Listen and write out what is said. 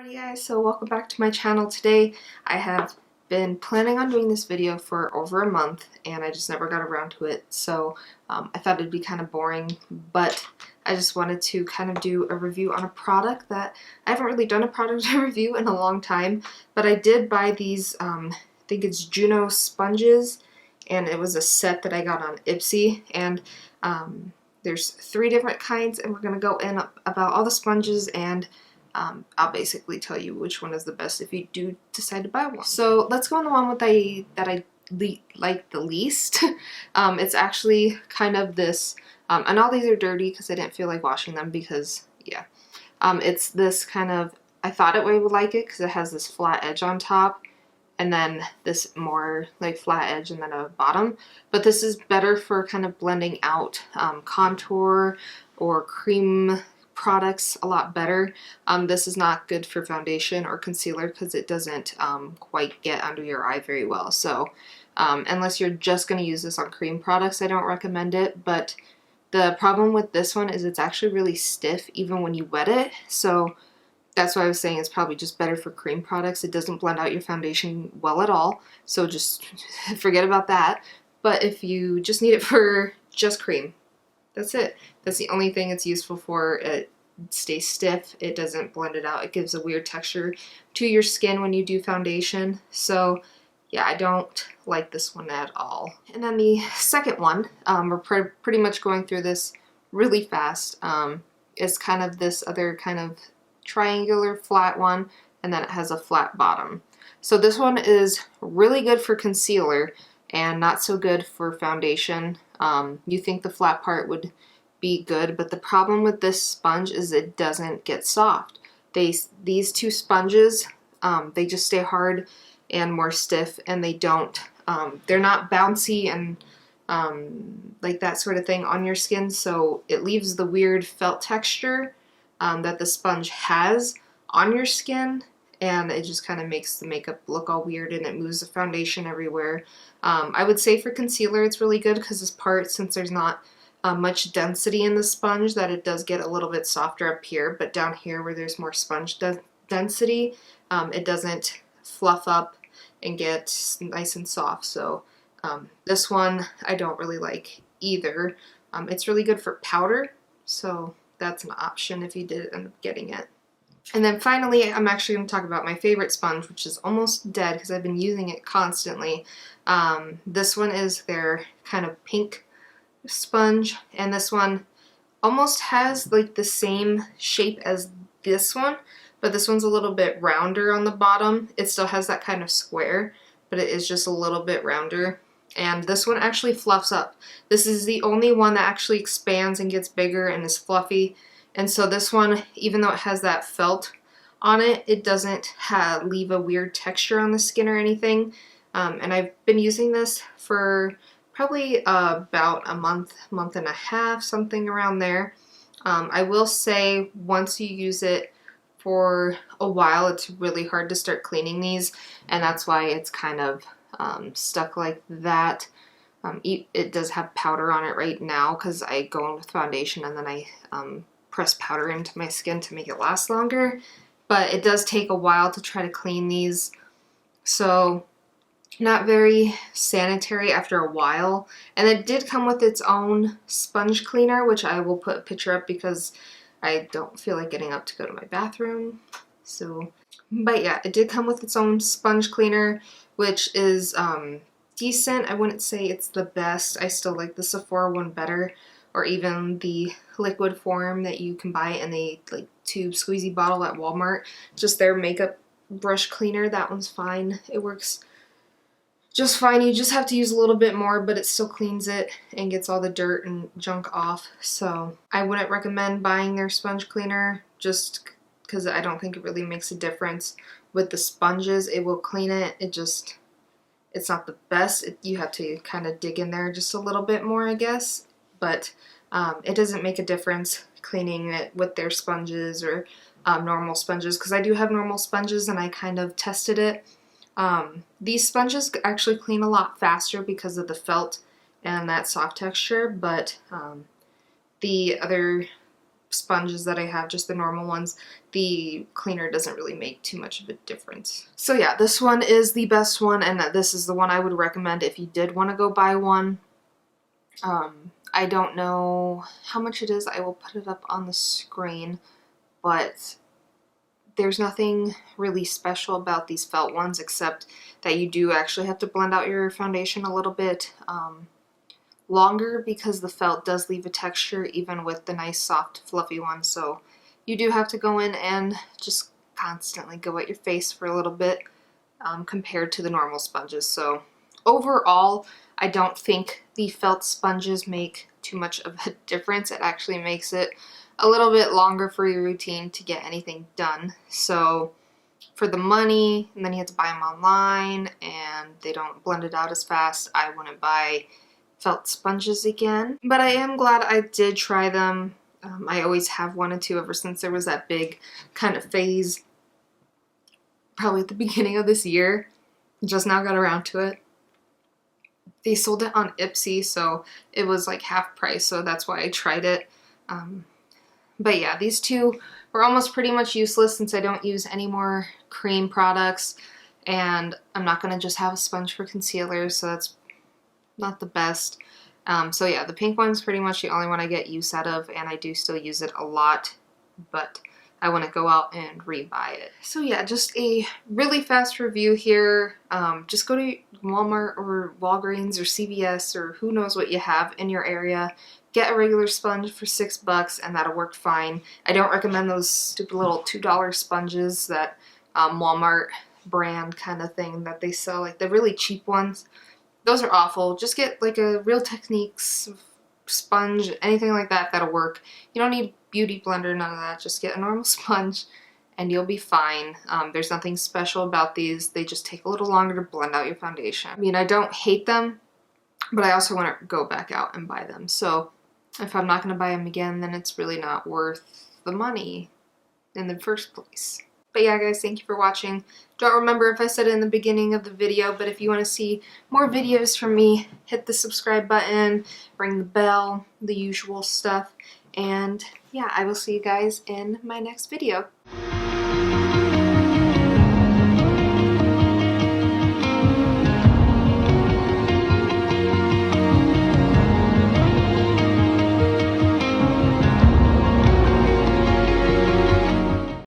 Alrighty guys, so welcome back to my channel. Today I have been planning on doing this video for over a month and I just never got around to it, so I thought it'd be kind of boring, but I just wanted to kind of do a review on a product that I haven't really done a product review in a long time, but I did buy these, I think it's Juno Sponges, and it was a set that I got on Ipsy, and there's 3 different kinds, and we're going to go in about all the sponges, and I'll basically tell you which one is the best if you do decide to buy one. So let's go on the one with that I like the least. It's actually kind of this, and all these are dirty because I didn't feel like washing them because, yeah. It's this kind of, I thought I would like it because it has this flat edge on top and then this more like flat edge and then a bottom. But this is better for kind of blending out contour or cream products a lot better. This is not good for foundation or concealer because it doesn't quite get under your eye very well. So unless you're just going to use this on cream products, I don't recommend it. But the problem with this one is it's actually really stiff even when you wet it. So that's why I was saying it's probably just better for cream products. It doesn't blend out your foundation well at all. So just forget about that. But if you just need it for just cream, that's it. That's the only thing it's useful for. It stays stiff. It doesn't blend it out. It gives a weird texture to your skin when you do foundation. So yeah, I don't like this one at all. And then the second one, we're pretty much going through this really fast. It's kind of this other kind of triangular flat one, and then it has a flat bottom. So this one is really good for concealer and not so good for foundation. You think the flat part would be good, but the problem with this sponge is it doesn't get soft. These 2 sponges, they just stay hard and more stiff, and they don't, they're not bouncy and like that sort of thing on your skin, so it leaves the weird felt texture that the sponge has on your skin, and it just kind of makes the makeup look all weird and it moves the foundation everywhere. I would say for concealer it's really good because this part, since there's not much density in the sponge, that it does get a little bit softer up here, but down here where there's more sponge density, it doesn't fluff up and get nice and soft. So this one I don't really like either. It's really good for powder, so that's an option if you did end up getting it. And then finally, I'm actually going to talk about my favorite sponge, which is almost dead because I've been using it constantly. This one is their kind of pink sponge, and this one almost has like the same shape as this one, but this one's a little bit rounder on the bottom. It still has that kind of square, but it is just a little bit rounder. And this one actually fluffs up. This is the only one that actually expands and gets bigger and is fluffy. And so this one, even though it has that felt on it, it doesn't leave a weird texture on the skin or anything. And I've been using this for probably about a month and a half, something around there. I will say once you use it for a while, it's really hard to start cleaning these, and that's why it's kind of stuck like that. It does have powder on it right now because I go in with foundation and then I press powder into my skin to make it last longer, but it does take a while to try to clean these, so not very sanitary after a while. And it did come with its own sponge cleaner, which I will put a picture up because I don't feel like getting up to go to my bathroom. So, but yeah, it did come with its own sponge cleaner, which is decent. I wouldn't say it's the best. I still like the Sephora one better, or even the liquid form that you can buy in a like tube squeezy bottle at Walmart. Just their makeup brush cleaner. That one's fine. It works just fine. You just have to use a little bit more, but it still cleans it and gets all the dirt and junk off. So I wouldn't recommend buying their sponge cleaner just because I don't think it really makes a difference. With the sponges, it will clean it. It's not the best. You have to kind of dig in there just a little bit more, I guess. But it doesn't make a difference cleaning it with their sponges or normal sponges, because I do have normal sponges and I kind of tested it. These sponges actually clean a lot faster because of the felt and that soft texture, but the other sponges that I have, just the normal ones, the cleaner doesn't really make too much of a difference. So yeah, this one is the best one, and this is the one I would recommend if you did want to go buy one. I don't know how much it is. I will put it up on the screen, but there's nothing really special about these felt ones except that you do actually have to blend out your foundation a little bit longer, because the felt does leave a texture even with the nice soft fluffy one. So you do have to go in and just constantly go at your face for a little bit compared to the normal sponges. So overall, I don't think the felt sponges make too much of a difference. It actually makes it a little bit longer for your routine to get anything done. So for the money, and then you have to buy them online and they don't blend it out as fast, I wouldn't buy felt sponges again. But I am glad I did try them. I always have wanted to ever since there was that big kind of phase probably at the beginning of this year. Just now got around to it. They sold it on Ipsy, so it was like half price, so that's why I tried it. But yeah, these two were almost pretty much useless since I don't use any more cream products, and I'm not going to just have a sponge for concealer, so that's not the best. So yeah, the pink one's pretty much the only one I get use out of, and I do still use it a lot, but I want to go out and rebuy it. So yeah, just a really fast review here. Just go to Walmart or Walgreens or CVS or who knows what you have in your area. Get a regular sponge for $6 and that'll work fine. I don't recommend those stupid little $2 sponges that Walmart brand kind of thing that they sell, like the really cheap ones. Those are awful. Just get like a Real Techniques sponge, anything like that, that'll work. You don't need beauty blender, none of that. Just get a normal sponge and you'll be fine. There's nothing special about these. They just take a little longer to blend out your foundation. I mean, I don't hate them, but I also want to go back out and buy them. So if I'm not going to buy them again, then it's really not worth the money in the first place. But yeah, guys, thank you for watching. Don't remember if I said it in the beginning of the video, but if you want to see more videos from me, hit the subscribe button, ring the bell, the usual stuff. And yeah, I will see you guys in my next video.